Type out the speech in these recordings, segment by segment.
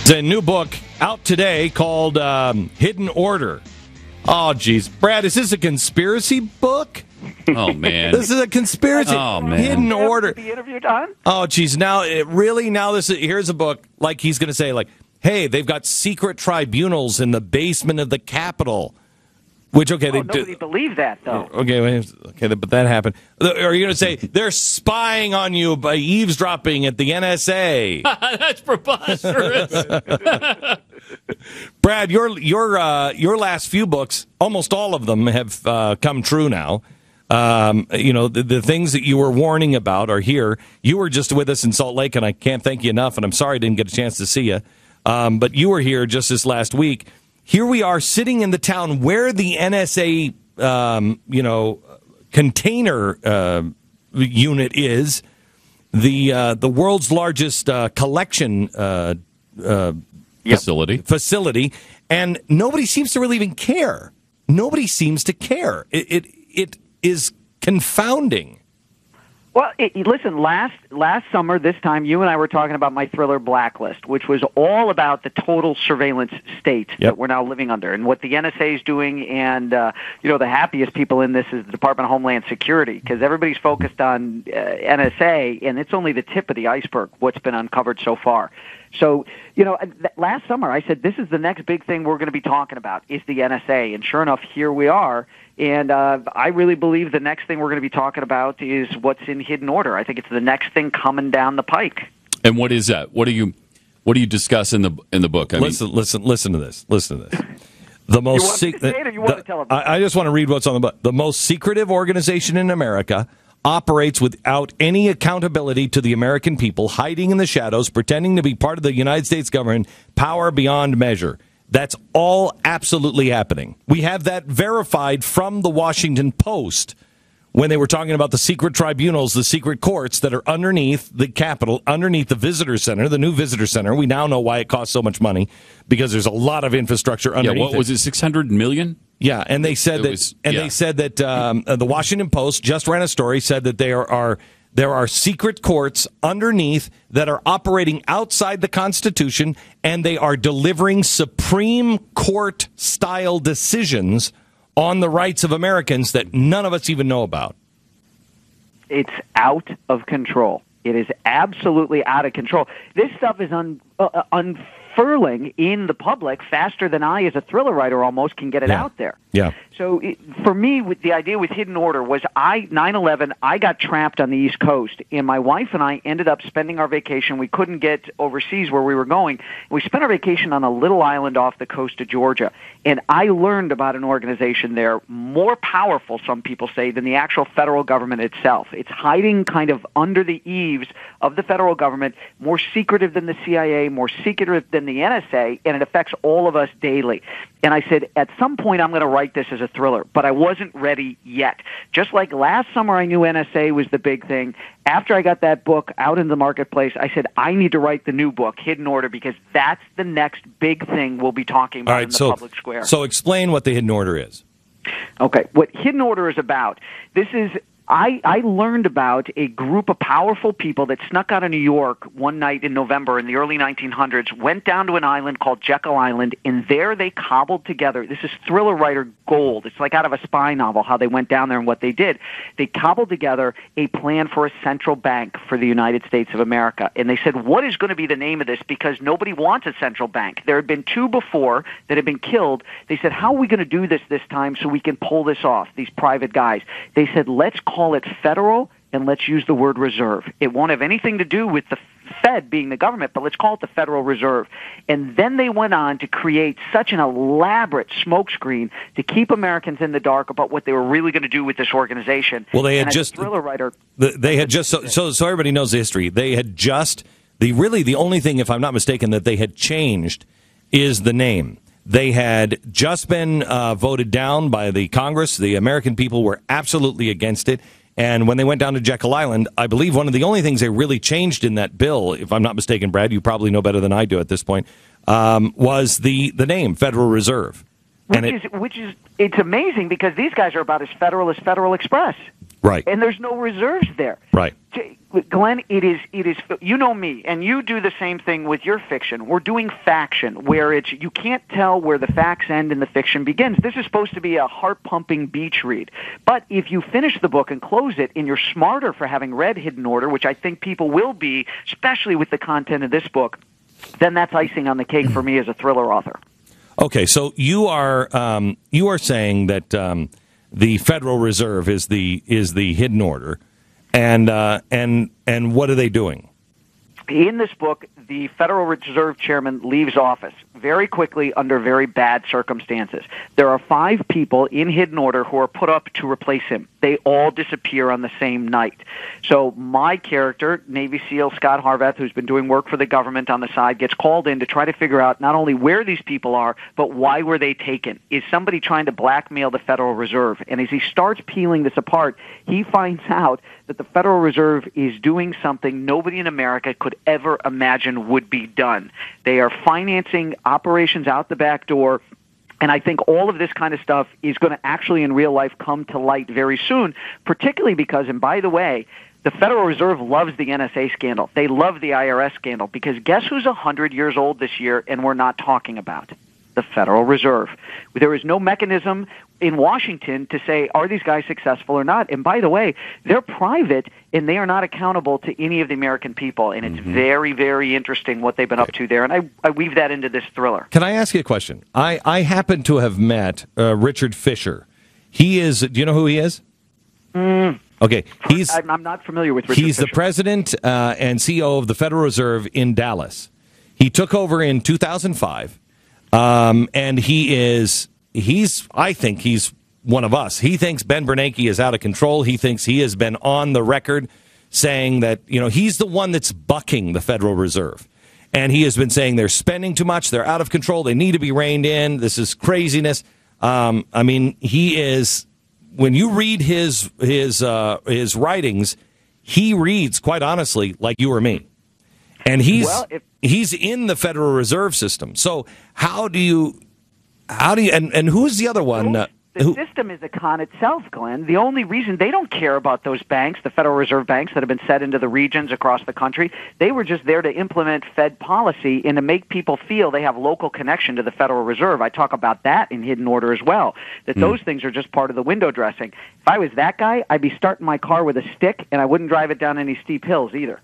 It's a new book out today called Hidden Order. Oh, geez. Brad, is this a conspiracy book? Oh, man. This is a conspiracy. Oh, man. Hidden Order. The interview done? Oh, geez. Now, here's a book, like he's going to say, like, hey, they've got secret tribunals in the basement of the Capitol. Which, okay, nobody believed that, though. Okay, but that happened. Are you going to say they're spying on you by eavesdropping at the NSA? That's preposterous. Brad, your last few books, almost all of them have come true now. The things that you were warning about are here. You were just with us in Salt Lake, and I can't thank you enough, and I'm sorry I didn't get a chance to see you. But you were here just this last week. Here we are sitting in the town where the NSA, container unit is, the world's largest collection facility, and nobody seems to really even care. Nobody seems to care. It is confounding. Well, listen, last summer, this time, you and I were talking about my thriller Blacklist, which was all about the total surveillance state that we're now living under and what the NSA is doing. And, the happiest people in this is the Department of Homeland Security, because everybody's focused on NSA, and it's only the tip of the iceberg, what's been uncovered so far. So, last summer I said, this is the next big thing we're going to be talking about is the NSA. And sure enough, here we are. And I really believe the next thing we're going to be talking about is what's in Hidden Order. I think it's the next thing coming down the pike. And what is that? What do you discuss in the book? Listen to this. Listen to this. The most I just want to read what's on the book. The most secretive organization in America operates without any accountability to the American people, hiding in the shadows, pretending to be part of the United States government, power beyond measure. That's all absolutely happening. We have that verified from the Washington Post when they were talking about the secret tribunals, the secret courts that are underneath the Capitol, underneath the visitor center, the new visitor center. We now know why it costs so much money, because there's a lot of infrastructure underneath. Yeah, what was it, $600 million? Yeah, and they said they said that the Washington Post just ran a story, said that there are secret courts underneath that are operating outside the Constitution, and they are delivering Supreme Court-style decisions on the rights of Americans that none of us even know about. It's out of control. It is absolutely out of control. This stuff is unfurling in the public faster than I, as a thriller writer, almost can get it out there. Yeah. So for me, the idea with Hidden Order was 9/11, I got trapped on the East Coast, and my wife and I ended up spending our vacation. We couldn't get overseas where we were going. We spent our vacation on a little island off the coast of Georgia, and I learned about an organization there more powerful, some people say, than the actual federal government itself. It's hiding kind of under the eaves of the federal government, more secretive than the CIA, more secretive than the NSA, and it affects all of us daily. And I said, at some point I'm going to write this as a thriller, but I wasn't ready yet. Just like last summer I knew NSA was the big thing. After I got that book out in the marketplace, I said, I need to write the new book, Hidden Order, because that's the next big thing we'll be talking about in the public square. So explain what the Hidden Order is. Okay, what Hidden Order is about, this is... I learned about a group of powerful people that snuck out of New York one night in November in the early 1900s, went down to an island called Jekyll Island, and there they cobbled together. This is thriller writer gold. It's like out of a spy novel how they went down there and what they did. They cobbled together a plan for a central bank for the United States of America. And they said, what is going to be the name of this? Because nobody wants a central bank. There had been two before that had been killed. They said, how are we going to do this time so we can pull this off, these private guys? They said, let's call it federal, and let's use the word reserve. It won't have anything to do with the Fed being the government, but let's call it the Federal Reserve. And then they went on to create such an elaborate smokescreen to keep Americans in the dark about what they were really going to do with this organization. Well, they had just thriller writer. They had just so everybody knows the history. They had just the only thing, if I'm not mistaken, that they had changed is the name. They had just been voted down by the Congress. The American people were absolutely against it. And when they went down to Jekyll Island, I believe one of the only things they really changed in that bill, if I'm not mistaken, Brad, you probably know better than I do at this point, was the name Federal Reserve. Which is it's amazing because these guys are about as Federal Express. Right. And there's no reserves there. Right. Glenn, it is, you know me, and you do the same thing with your fiction. We're doing faction, where you can't tell where the facts end and the fiction begins. This is supposed to be a heart-pumping beach read. But if you finish the book and close it, and you're smarter for having read Hidden Order, which I think people will be, especially with the content of this book, then that's icing on the cake for me as a thriller author. Okay, so you are saying that the Federal Reserve is the hidden order, and what are they doing? In this book, the Federal Reserve Chairman leaves office very quickly under very bad circumstances. There are 5 people in hidden order who are put up to replace him. They all disappear on the same night. So my character, Navy SEAL Scot Harvath, who's been doing work for the government on the side, gets called in to try to figure out not only where these people are, but why were they taken? Is somebody trying to blackmail the Federal Reserve? And as he starts peeling this apart, he finds out that the Federal Reserve is doing something nobody in America could ever imagine would be done. They are financing operations out the back door. And I think all of this kind of stuff is going to actually in real life come to light very soon, particularly because, and by the way, the Federal Reserve loves the NSA scandal. They love the IRS scandal because guess who's 100 years old this year and we're not talking about? The Federal Reserve. There is no mechanism in Washington to say, are these guys successful or not? And by the way, they're private and they are not accountable to any of the American people. And it's very, very interesting what they've been up to there. And I weave that into this thriller. Can I ask you a question? I happen to have met Richard Fisher. He is, do you know who he is? Okay. I'm not familiar with Richard Fisher. He's the president and CEO of the Federal Reserve in Dallas. He took over in 2005. And I think he's one of us. He thinks Ben Bernanke is out of control. He thinks he has been on the record saying that, he's the one that's bucking the Federal Reserve. And he has been saying they're spending too much. They're out of control. They need to be reined in. This is craziness. He is, when you read his writings, he reads, quite honestly, like you or me. And he's in the Federal Reserve System. So how do you and who's the other one? The system is a con itself, Glenn. The only reason they don't care about those banks, the Federal Reserve banks that have been set into the regions across the country, they were just there to implement Fed policy and to make people feel they have local connection to the Federal Reserve. I talk about that in Hidden Order as well, that those things are just part of the window dressing. If I was that guy, I'd be starting my car with a stick, and I wouldn't drive it down any steep hills either.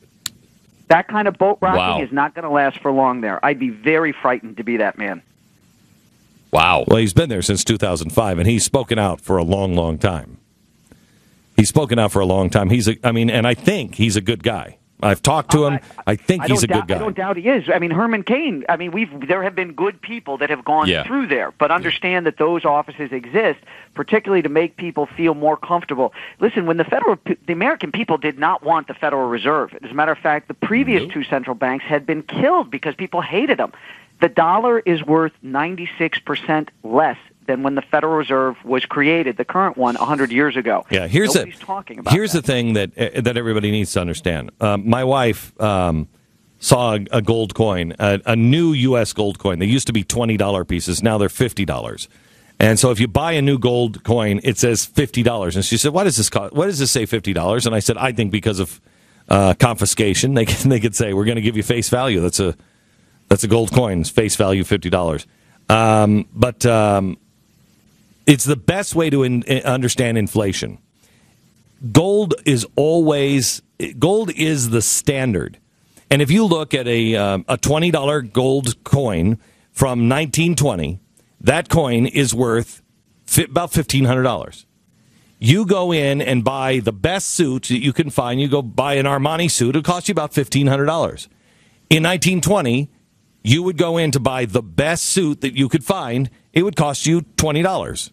That kind of boat rocking is not going to last for long there. I'd be very frightened to be that man. Wow. Well, he's been there since 2005, and he's spoken out for a long, long time. He's spoken out for a long time. And I think he's a good guy. I've talked to him. I think he's a good guy. I don't doubt he is. Herman Cain, there have been good people that have gone through there, but understand that those offices exist, particularly to make people feel more comfortable. Listen, when the American people did not want the Federal Reserve. As a matter of fact, the previous 2 central banks had been killed because people hated them. The dollar is worth 96% less than when the Federal Reserve was created, the current one, 100 years ago. Yeah, here's the thing that everybody needs to understand. My wife saw a gold coin, a new U.S. gold coin. They used to be $20 pieces. Now they're $50. And so if you buy a new gold coin, it says $50. And she said, "What does this cost? What does this say $50?" And I said, "I think because of confiscation, they could say we're going to give you face value. That's a gold coin, face value $50." But it's the best way to understand inflation. Gold is the standard. And if you look at a $20 gold coin from 1920, that coin is worth about $1,500. You go in and buy the best suit that you can find. You go buy an Armani suit. It'll cost you about $1,500. In 1920, you would go in to buy the best suit that you could find. It would cost you $20.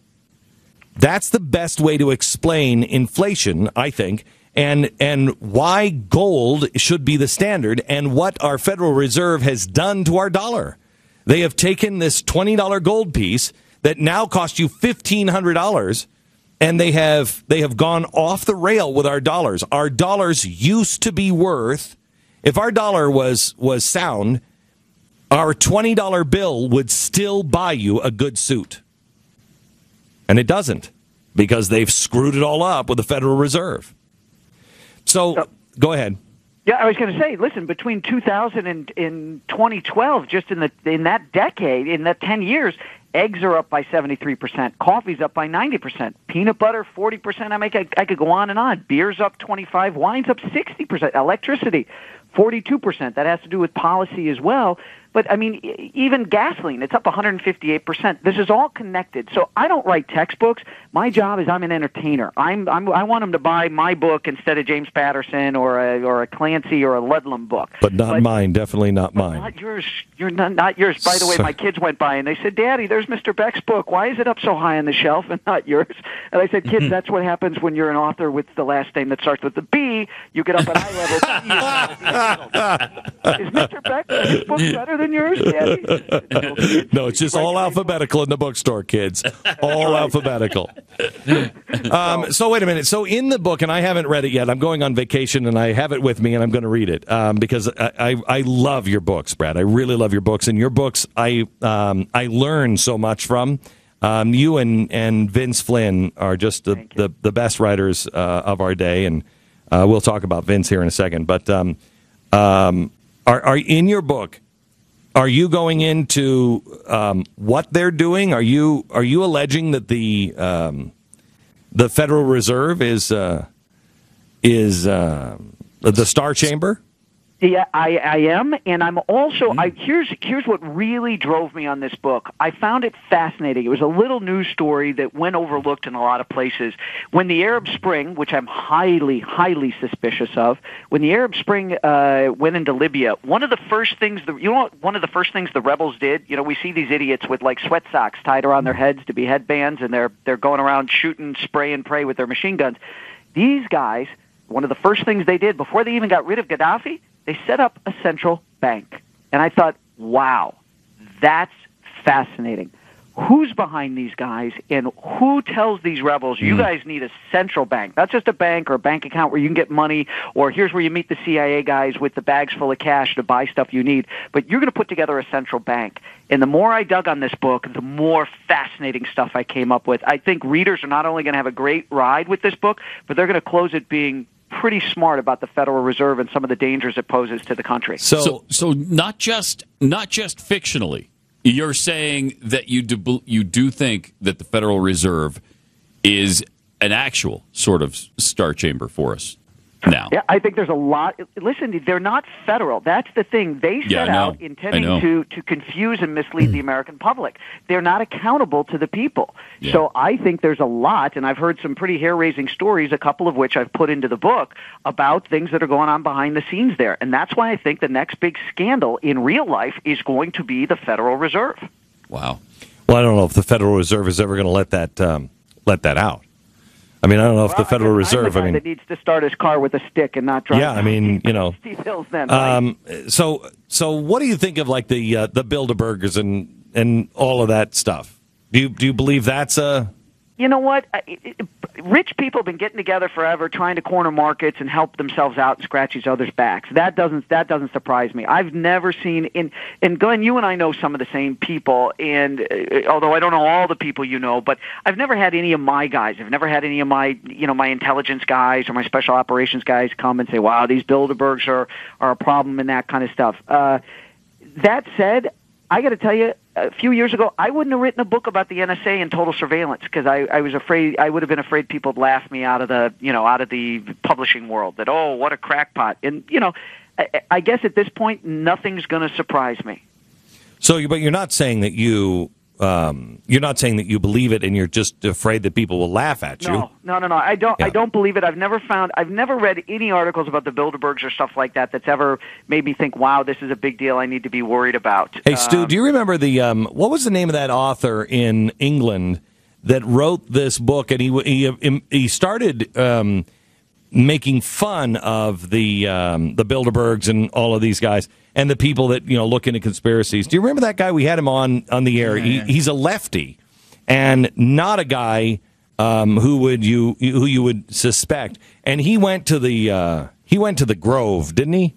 That's the best way to explain inflation, I think, and why gold should be the standard and what our Federal Reserve has done to our dollar. They have taken this $20 gold piece that now costs you $1,500, and they have gone off the rail with our dollars. Our dollars used to be worth, if our dollar was sound, our $20 bill would still buy you a good suit. And it doesn't, because they've screwed it all up with the Federal Reserve. So go ahead. Yeah, I was going to say, listen, between 2000 and 2012, just in that decade, in that 10 years, eggs are up by 73%, coffee's up by 90%, peanut butter 40%. I could go on and on. Beer's up 25%, wine's up 60%, electricity 42%. That has to do with policy as well. But, I mean, even gasoline, it's up 158%. This is all connected. So I don't write textbooks. My job is I'm an entertainer. I want them to buy my book instead of James Patterson or a Clancy or a Ludlum book. But mine, definitely not mine. Not yours. You're not yours. By the way, my kids went by and they said, Daddy, there's Mr. Beck's book. Why is it up so high on the shelf and not yours? And I said, kids, that's what happens when you're an author with the last name that starts with the B. You get up at eye level. Is Mr. Beck, his book better than yours, Daddy? No, it's just all alphabetical in the bookstore, kids. All alphabetical. So wait a minute. So in the book, and I haven't read it yet. I'm going on vacation, and I have it with me, and I'm going to read it because I love your books, Brad. I really love your books, and your books I learn so much from. You and Vince Flynn are just the best writers of our day, and we'll talk about Vince here in a second. But are in your book, are you going into what they're doing? Are you alleging that the Federal Reserve is the Star Chamber? Yeah, I am, and I'm also. Here's what really drove me on this book. I found it fascinating. It was a little news story that went overlooked in a lot of places. When the Arab Spring, which I'm highly, highly suspicious of, when the Arab Spring went into Libya, one of the first things the rebels did. You know, we see these idiots with like sweat socks tied around their heads to be headbands, and they're going around shooting spray and pray with their machine guns. These guys, one of the first things they did before they even got rid of Gaddafi, they set up a central bank. And I thought, wow, that's fascinating. Who's behind these guys, and who tells these rebels, you guys need a central bank, not just a bank or a bank account where you can get money, or here's where you meet the CIA guys with the bags full of cash to buy stuff you need, but you're going to put together a central bank. And the more I dug on this book, the more fascinating stuff I came up with. I think readers are not only going to have a great ride with this book, but they're going to close it being pretty smart about the Federal Reserve and some of the dangers it poses to the country. So not just fictionally, you're saying that you do think that the Federal Reserve is an actual sort of star chamber for us now. Yeah, I think there's a lot. Listen, they're not federal. That's the thing. They set out intending to confuse and mislead the American public. They're not accountable to the people. Yeah. So I think there's a lot, and I've heard some pretty hair-raising stories, a couple of which I've put into the book, about things that are going on behind the scenes there. And that's why I think the next big scandal in real life is going to be the Federal Reserve. Wow. Well, I don't know if the Federal Reserve is ever going to let that out. I mean, I don't know if the Federal Reserve. I'm the guy that needs to start his car with a stick and not drive. Yeah, I mean, you know. Hills then, right? So what do you think of like the Bilderbergers and all of that stuff? Do you believe that's a? You know what? Rich people have been getting together forever, trying to corner markets and help themselves out and scratch each other's backs. That doesn't surprise me. I've never seen and Glenn, you and I know some of the same people, and although I don't know all the people you know, but I've never had any of my guys. I've never had any of my my intelligence guys or my special operations guys come and say, "Wow, these Bilderbergs are a problem," and that kind of stuff. That said, I got to tell you, a few years ago, I wouldn't have written a book about the NSA and total surveillance because I was afraid I would have been afraid people would laugh me out of the publishing world. That what a crackpot! And I guess at this point, nothing's going to surprise me. So, but you're not saying that you believe it, and you're just afraid that people will laugh at you. No. I don't believe it. I've never read any articles about the Bilderbergs or stuff like that that's ever made me think, wow, this is a big deal I need to be worried about. Hey, Stu, do you remember what was the name of that author in England that wrote this book? And he started making fun of the Bilderbergs and all of these guys and the people that look into conspiracies. Do you remember that guy? We had him on the air. Yeah. He's a lefty and not a guy who you would suspect. And he went to the Grove, didn't he?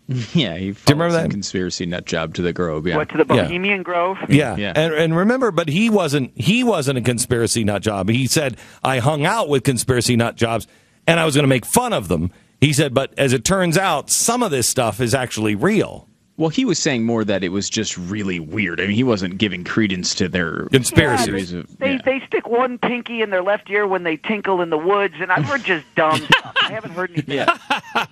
Yeah, he followed some conspiracy nut job to the Grove. Yeah, what, to the Bohemian Grove? Yeah. And remember, but he wasn't a conspiracy nut job. He said, I hung out with conspiracy nut jobs, and I was going to make fun of them. He said, but as it turns out, some of this stuff is actually real. Well, he was saying more that it was just really weird. I mean, he wasn't giving credence to their conspiracies. They stick one pinky in their left ear when they tinkle in the woods, and I've heard just dumb stuff. I haven't heard anything. I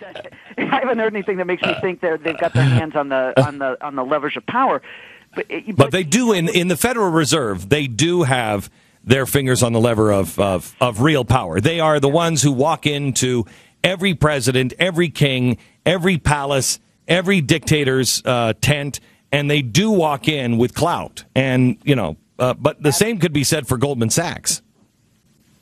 haven't heard anything that makes me think they've got their hands on the levers of power. But they do in the Federal Reserve. They do have their fingers on the lever of real power. They are the ones who walk into every president, every king, every palace, every dictator's tent, and they do walk in with clout. And, but the same could be said for Goldman Sachs.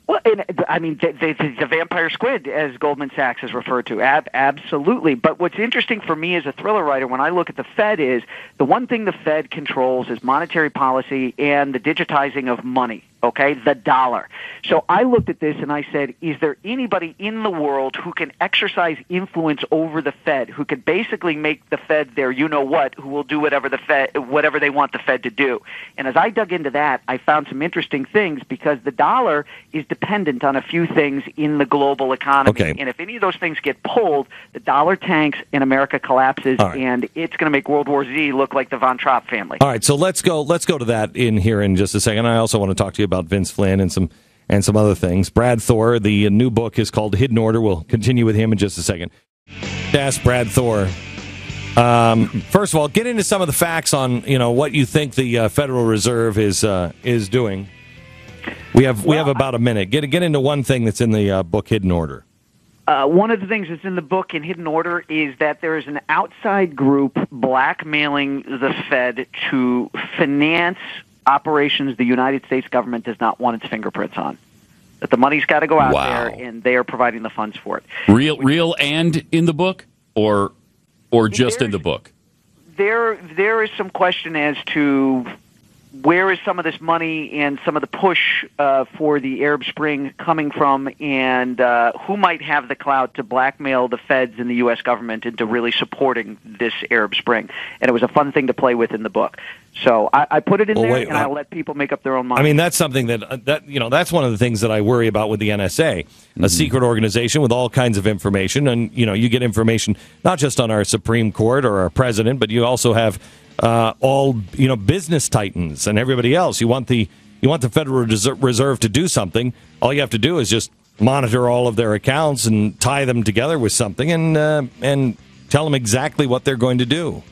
Well, I mean, the vampire squid, as Goldman Sachs is referred to, absolutely. But what's interesting for me as a thriller writer when I look at the Fed is the one thing the Fed controls is monetary policy and the digitizing of money. Okay, the dollar. So I looked at this and I said, is there anybody in the world who can exercise influence over the Fed, who could basically make the Fed their you-know-what, who will do whatever they want the Fed to do? And as I dug into that, I found some interesting things because the dollar is dependent on a few things in the global economy. Okay. And if any of those things get pulled, the dollar tanks and America collapses, and it's going to make World War Z look like the Von Trapp family. All right, so let's go to that in here in just a second. I also want to talk to you about Vince Flynn and some other things. Brad Thor, the new book is called Hidden Order. We'll continue with him in just a second. Ask Brad Thor. First of all, get into some of the facts on what you think the Federal Reserve is doing. We have about a minute. Get into one thing that's in the book Hidden Order. One of the things that's in the book in Hidden Order is that there is an outside group blackmailing the Fed to finance operations the United States government does not want its fingerprints on. That the money's got to go out there, and they are providing the funds for it. Real and in the book, or just in the book? There is some question as to where is some of this money and some of the push for the Arab Spring coming from, and who might have the clout to blackmail the feds and the U.S. government into really supporting this Arab Spring. And it was a fun thing to play with in the book. So I put it in there, and I'll let people make up their own mind. I mean, that's something that that's one of the things that I worry about with the NSA, a secret organization with all kinds of information. And, you get information not just on our Supreme Court or our president, but you also have all business titans and everybody else. You want the Federal Reserve to do something. All you have to do is just monitor all of their accounts and tie them together with something and tell them exactly what they're going to do.